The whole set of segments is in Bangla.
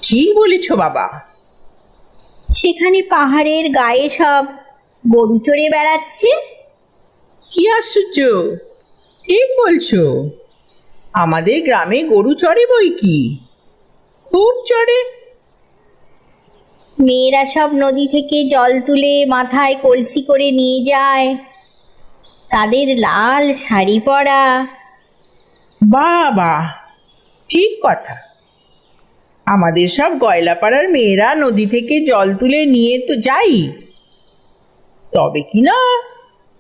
ঠিক বলেছ বাবা। সেখানে পাহাড়ের গায়ে সব গরু চড়ে বেড়াচ্ছে। কি আশ্চর্য, ঠিক বলছো। আমাদের গ্রামে গরু চড়ে বই কি, খুব চড়ে। মেয়েরা সব নদী থেকে জল তুলে মাথায় কলসি করে নিয়ে যায়। তাদের লাল শাড়ি পরা। বাবা, ঠিক কথা। আমাদের সব গয়লাপাড়ার মেয়েরা নদী থেকে জল তুলে নিয়ে তো যাই, তবে কি না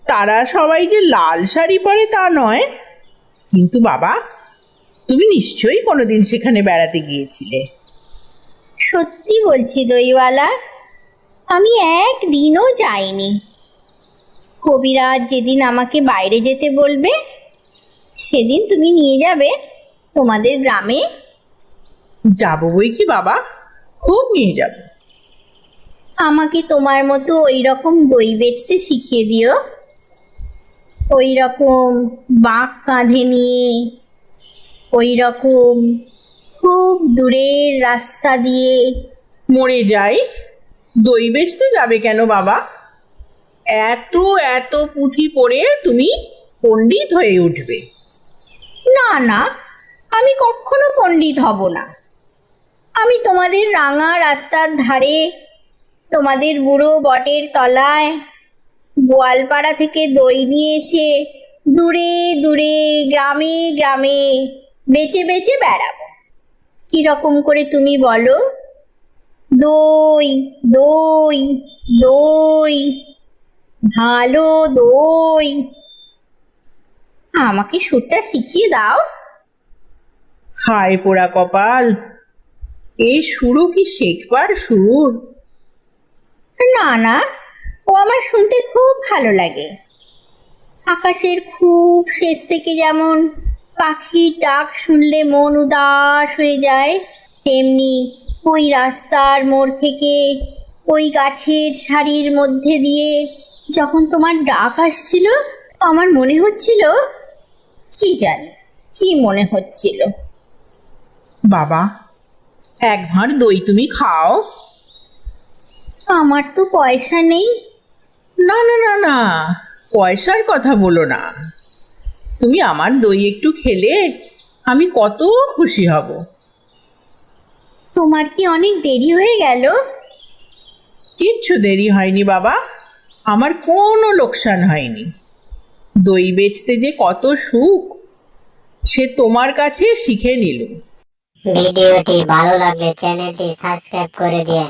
তারা সবাই যে লাল শাড়ি পরে তা নয়। কিন্তু বাবা, তুমি নিশ্চয়ই কোনোদিন সেখানে বেড়াতে গিয়েছিলে। সত্যি বলছি দইওয়ালা, আমি একদিনও যাইনি। কবিরাজ যেদিন আমাকে বাইরে যেতে বলবে সেদিন তুমি নিয়ে যাবে তোমাদের গ্রামে। যাবো বই কি বাবা, খুব নিয়ে যাব। আমাকে তোমার মতো ওই রকম দই বেচতে শিখিয়ে দিও। ওই রকম বাঁক কাঁধে নিয়ে, ওই রকম খুব দূরের রাস্তা দিয়ে। মরে যাই, দই বেচতে যাবে কেন বাবা? এত এত পুঁথি পড়ে তুমি পণ্ডিত হয়ে উঠবে। না না, আমি কখনো পণ্ডিত হব না। আমি তোমাদের রাঙা রাস্তার ধারে, তোমাদের বুড়ো বটের তলায় গোয়ালপাড়া থেকে দই নিয়ে এসে দূরে দূরে গ্রামে গ্রামে বেচে বেচে বেড়াবো। কিরকম করে তুমি বলো? দই দই দই, ভালো দই। আমাকে সুরটা শিখিয়ে দাও। হায় পোড়া কপাল, এই সুরও কি শেখবার সুর? না না, ও আমার শুনতে খুব ভালো লাগে। আকাশের খুব শেষ থেকে যেমন পাখির ডাক শুনলে মন উদাস হয়ে যায়, তেমনি ওই রাস্তার মোড় থেকে ওই গাছের সারির মধ্যে দিয়ে যখন তোমার ডাক আসছিল, আমার মনে হচ্ছিল, কি জানি কি মনে হচ্ছিল। বাবা, এক ভাঁড় দই তুমি খাও। আমার তো পয়সা নেই। না না না না, পয়সার কথা বলো না। তুমি আমার দই একটু খেলে আমি কত খুশি হব। তোমার কি অনেক দেরি হয়ে গেল? কিচ্ছু দেরি হয়নি বাবা, আমার কোনো লোকসান হয়নি। দই বেচতে যে কত সুখ, সে তোমার কাছে শিখে নিলুম। ভিডিওটি ভালো লাগলে চ্যানেলটি সাবস্ক্রাইব করে দিন।